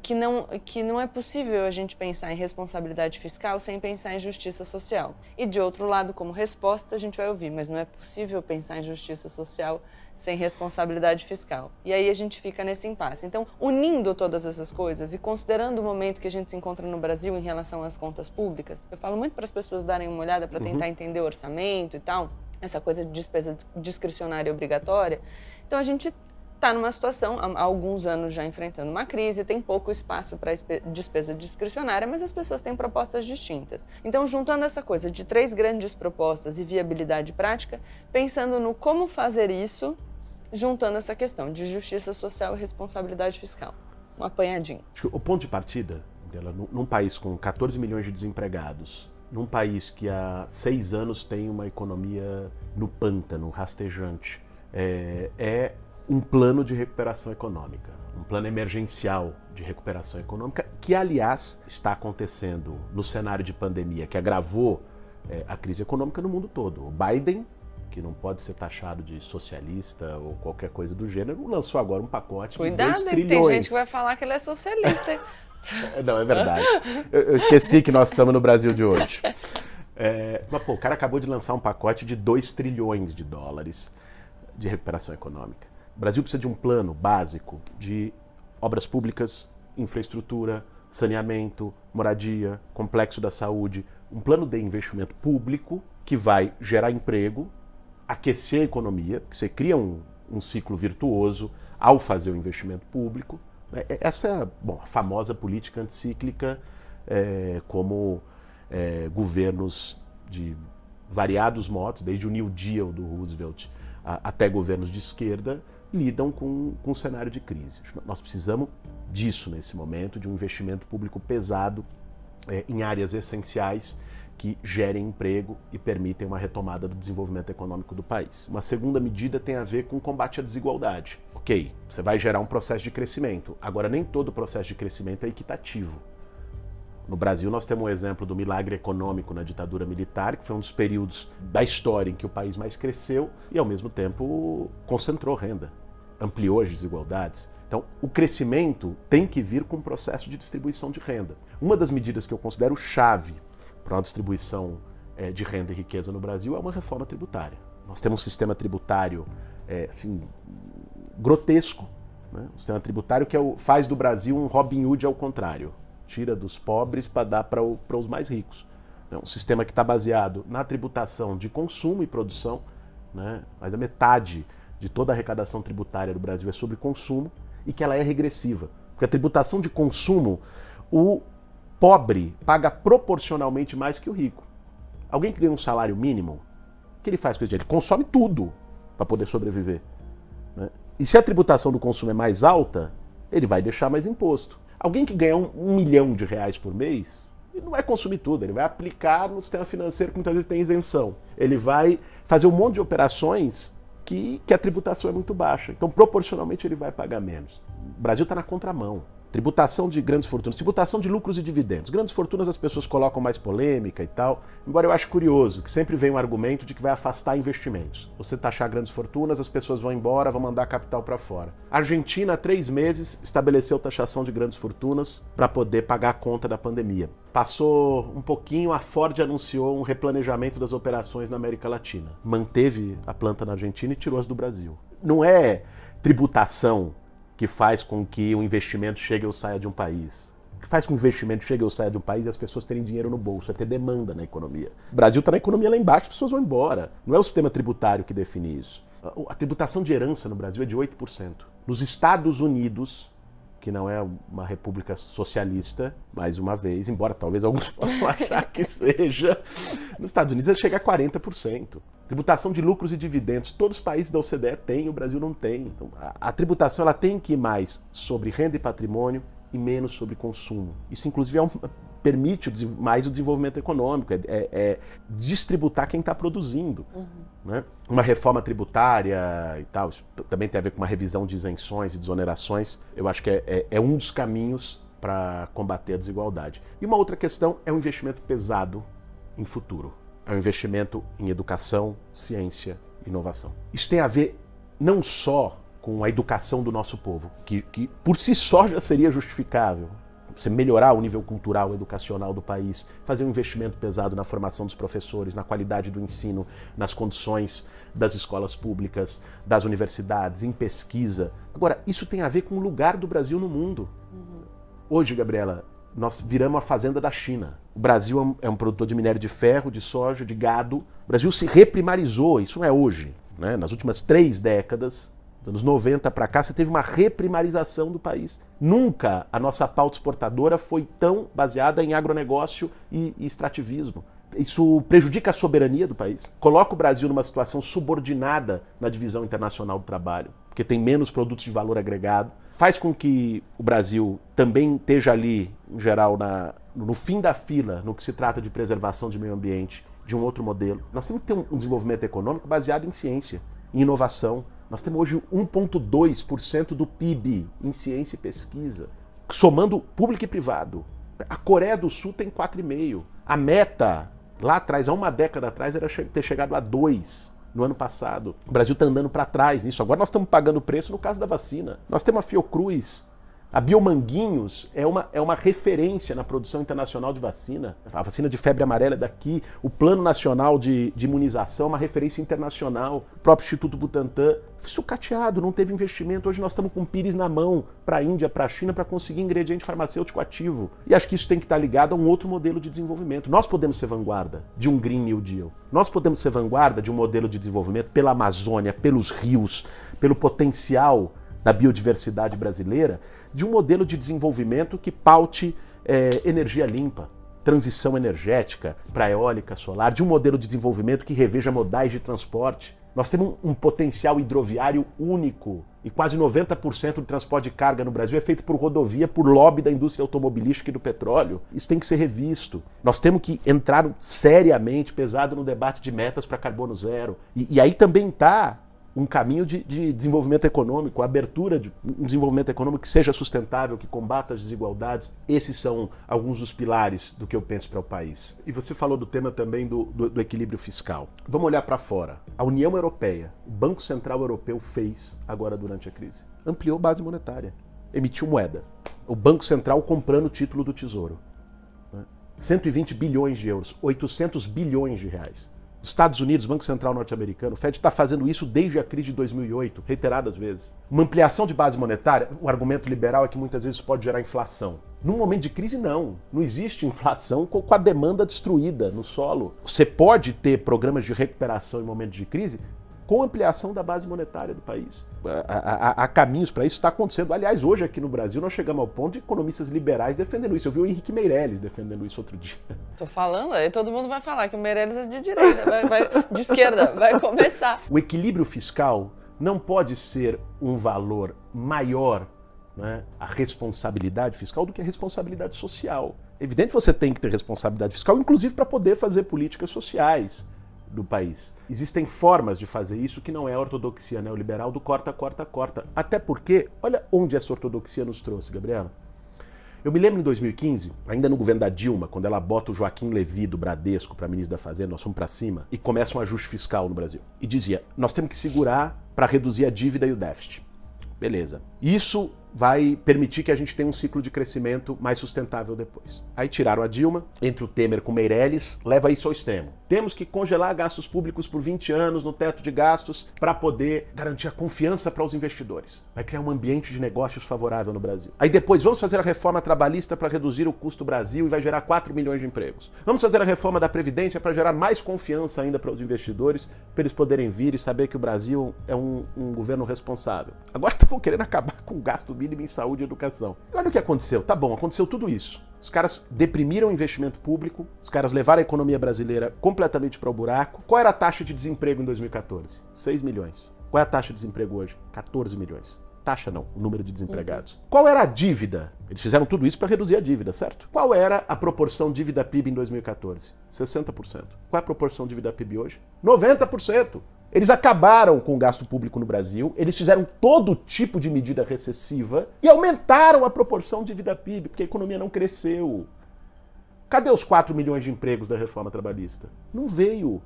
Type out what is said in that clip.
que não é possível a gente pensar em responsabilidade fiscal sem pensar em justiça social. E de outro lado, como resposta, a gente vai ouvir, mas não é possível pensar em justiça social sem responsabilidade fiscal. E aí a gente fica nesse impasse. Então, unindo todas essas coisas e considerando o momento que a gente se encontra no Brasil em relação às contas públicas, eu falo muito para as pessoas darem uma olhada para tentar entender o orçamento e tal, essa coisa de despesa discricionária e obrigatória. Então, a gente está numa situação, há alguns anos já enfrentando uma crise, tem pouco espaço para despesa discricionária, mas as pessoas têm propostas distintas. Então, juntando essa coisa de 3 grandes propostas e viabilidade prática, pensando no como fazer isso, juntando essa questão de justiça social e responsabilidade fiscal. Um apanhadinho. Acho que o ponto de partida, num país com 14 milhões de desempregados, num país que há 6 anos tem uma economia no pântano, rastejante, é um plano de recuperação econômica, um plano emergencial de recuperação econômica, que, aliás, está acontecendo no cenário de pandemia que agravou a crise econômica no mundo todo. O Biden, que não pode ser taxado de socialista ou qualquer coisa do gênero, lançou agora um pacote de 2 trilhões. Tem gente que vai falar que ele é socialista. Não, é verdade. Eu esqueci que nós estamos no Brasil de hoje. Mas, o cara acabou de lançar um pacote de 2 trilhões de dólares de recuperação econômica. O Brasil precisa de um plano básico de obras públicas, infraestrutura, saneamento, moradia, complexo da saúde, um plano de investimento público que vai gerar emprego, aquecer a economia, porque você cria um ciclo virtuoso ao fazer o investimento público. Essa é a famosa política anticíclica, como governos de variados modos, desde o New Deal do Roosevelt até governos de esquerda, lidam com um cenário de crise. Nós precisamos disso nesse momento, de um investimento público pesado em áreas essenciais que gerem emprego e permitem uma retomada do desenvolvimento econômico do país. Uma segunda medida tem a ver com o combate à desigualdade. Ok, você vai gerar um processo de crescimento. Agora, nem todo processo de crescimento é equitativo. No Brasil, nós temos um exemplo do milagre econômico na ditadura militar, que foi um dos períodos da história em que o país mais cresceu e, ao mesmo tempo, concentrou renda, ampliou as desigualdades. Então, o crescimento tem que vir com um processo de distribuição de renda. Uma das medidas que eu considero chave para uma distribuição de renda e riqueza no Brasil é uma reforma tributária. Nós temos um sistema tributário grotesco, né? Um sistema tributário que faz do Brasil um Robin Hood ao contrário. Tira dos pobres para dar para os mais ricos. É um sistema que está baseado na tributação de consumo e produção, né? Mas a metade de toda a arrecadação tributária do Brasil é sobre consumo e que ela é regressiva. Porque a tributação de consumo, o pobre paga proporcionalmente mais que o rico. Alguém que ganha um salário mínimo, o que ele faz com esse dinheiro? Ele consome tudo para poder sobreviver, né? E se a tributação do consumo é mais alta, ele vai deixar mais imposto. Alguém que ganha R$1 milhão por mês, ele não vai consumir tudo, ele vai aplicar no sistema financeiro que muitas vezes tem isenção. Ele vai fazer um monte de operações que a tributação é muito baixa. Então, proporcionalmente, ele vai pagar menos. O Brasil está na contramão. Tributação de grandes fortunas, tributação de lucros e dividendos. Grandes fortunas as pessoas colocam mais polêmica e tal, embora eu acho curioso que sempre vem um argumento de que vai afastar investimentos. Você taxar grandes fortunas, as pessoas vão embora, vão mandar capital para fora. A Argentina, há 3 meses, estabeleceu taxação de grandes fortunas para poder pagar a conta da pandemia. Passou um pouquinho, a Ford anunciou um replanejamento das operações na América Latina. Manteve a planta na Argentina e tirou as do Brasil. Não é tributação que faz com que o investimento chegue ou saia de um país. O que faz com que o investimento chegue ou saia de um país é as pessoas terem dinheiro no bolso, é ter demanda na economia. O Brasil está na economia lá embaixo, as pessoas vão embora. Não é o sistema tributário que define isso. A tributação de herança no Brasil é de 8%. Nos Estados Unidos, que não é uma república socialista, mais uma vez, embora talvez alguns possam achar que seja, nos Estados Unidos chega a 40%. Tributação de lucros e dividendos, todos os países da OCDE têm, o Brasil não tem. Então, a tributação ela tem que ir mais sobre renda e patrimônio e menos sobre consumo. Isso, inclusive, permite mais o desenvolvimento econômico, distributar quem está produzindo. Né? Uma reforma tributária e tal, isso também tem a ver com uma revisão de isenções e desonerações, eu acho que é um dos caminhos para combater a desigualdade. E uma outra questão é um investimento pesado em futuro. É um investimento em educação, ciência e inovação. Isso tem a ver não só com a educação do nosso povo, que por si só já seria justificável. Você melhorar o nível cultural, educacional do país, fazer um investimento pesado na formação dos professores, na qualidade do ensino, nas condições das escolas públicas, das universidades, em pesquisa. Agora, isso tem a ver com o lugar do Brasil no mundo. Hoje, Gabriela, nós viramos a fazenda da China. O Brasil é um produtor de minério de ferro, de soja, de gado. O Brasil se reprimarizou, isso não é hoje, né? Nas últimas 3 décadas, dos anos 90 para cá, você teve uma reprimarização do país. Nunca a nossa pauta exportadora foi tão baseada em agronegócio e extrativismo. Isso prejudica a soberania do país. Coloca o Brasil numa situação subordinada na divisão internacional do trabalho, porque tem menos produtos de valor agregado. Faz com que o Brasil também esteja ali, em geral, no fim da fila, no que se trata de preservação de meio ambiente, de um outro modelo. Nós temos que ter um desenvolvimento econômico baseado em ciência, em inovação. Nós temos hoje 1,2% do PIB em ciência e pesquisa, somando público e privado. A Coreia do Sul tem 4,5%. A meta, lá atrás, há uma década atrás, era ter chegado a 2% no ano passado. O Brasil está andando para trás nisso. Agora nós estamos pagando o preço no caso da vacina. Nós temos a Fiocruz. A Biomanguinhos é uma referência na produção internacional de vacina. A vacina de febre amarela é daqui. O Plano Nacional de Imunização é uma referência internacional. O próprio Instituto Butantan foi sucateado, não teve investimento. Hoje nós estamos com pires na mão para a Índia, para a China, para conseguir ingrediente farmacêutico ativo. E acho que isso tem que estar ligado a um outro modelo de desenvolvimento. Nós podemos ser vanguarda de um Green New Deal. Nós podemos ser vanguarda de um modelo de desenvolvimento pela Amazônia, pelos rios, pelo potencial da biodiversidade brasileira, de um modelo de desenvolvimento que paute energia limpa, transição energética para eólica solar, de um modelo de desenvolvimento que reveja modais de transporte. Nós temos um potencial hidroviário único e quase 90% do transporte de carga no Brasil é feito por rodovia, por lobby da indústria automobilística e do petróleo. Isso tem que ser revisto. Nós temos que entrar seriamente, pesado no debate de metas para carbono zero. E aí também está um caminho de desenvolvimento econômico, a abertura de um desenvolvimento econômico que seja sustentável, que combata as desigualdades. Esses são alguns dos pilares do que eu penso para o país. E você falou do tema também do equilíbrio fiscal. Vamos olhar para fora. A União Europeia, o Banco Central Europeu fez agora durante a crise. Ampliou base monetária, emitiu moeda. O Banco Central comprando o título do Tesouro. 120 bilhões de euros, 800 bilhões de reais. Os Estados Unidos, Banco Central norte-americano, o Fed está fazendo isso desde a crise de 2008, reiteradas vezes. Uma ampliação de base monetária, o argumento liberal é que muitas vezes pode gerar inflação. Num momento de crise, não. Não existe inflação com a demanda destruída no solo. Você pode ter programas de recuperação em momentos de crise com ampliação da base monetária do país. Há caminhos para isso, está acontecendo. Aliás, hoje aqui no Brasil nós chegamos ao ponto de economistas liberais defendendo isso. Eu vi o Henrique Meirelles defendendo isso outro dia. Tô falando, aí todo mundo vai falar que o Meirelles é de direita, de esquerda, vai começar. O equilíbrio fiscal não pode ser um valor maior, né, a responsabilidade fiscal do que a responsabilidade social. É evidente que você tem que ter responsabilidade fiscal, inclusive para poder fazer políticas sociais do país. Existem formas de fazer isso que não é a ortodoxia neoliberal do corta, corta, corta. Até porque, olha onde essa ortodoxia nos trouxe, Gabriela. Eu me lembro em 2015, ainda no governo da Dilma, quando ela bota o Joaquim Levy do Bradesco para ministro da Fazenda, nós fomos para cima, e começa um ajuste fiscal no Brasil. E dizia, nós temos que segurar para reduzir a dívida e o déficit. Beleza. Isso vai permitir que a gente tenha um ciclo de crescimento mais sustentável depois. Aí tiraram a Dilma, entre o Temer com o Meirelles, leva isso ao extremo. Temos que congelar gastos públicos por 20 anos no teto de gastos para poder garantir a confiança para os investidores. Vai criar um ambiente de negócios favorável no Brasil. Aí depois vamos fazer a reforma trabalhista para reduzir o custo do Brasil e vai gerar 4 milhões de empregos. Vamos fazer a reforma da Previdência para gerar mais confiança ainda para os investidores, para eles poderem vir e saber que o Brasil é um governo responsável. Agora estão querendo acabar com o gasto mínimo em saúde e educação. E olha o que aconteceu. Tá bom, aconteceu tudo isso. Os caras deprimiram o investimento público, os caras levaram a economia brasileira completamente para o buraco. Qual era a taxa de desemprego em 2014? 6 milhões. Qual é a taxa de desemprego hoje? 14 milhões. Taxa não, o número de desempregados. Qual era a dívida? Eles fizeram tudo isso para reduzir a dívida, certo? Qual era a proporção dívida-PIB em 2014? 60%. Qual é a proporção dívida-PIB hoje? 90%. Eles acabaram com o gasto público no Brasil, eles fizeram todo tipo de medida recessiva e aumentaram a proporção de dívida-PIB, porque a economia não cresceu. Cadê os 4 milhões de empregos da reforma trabalhista? Não veio.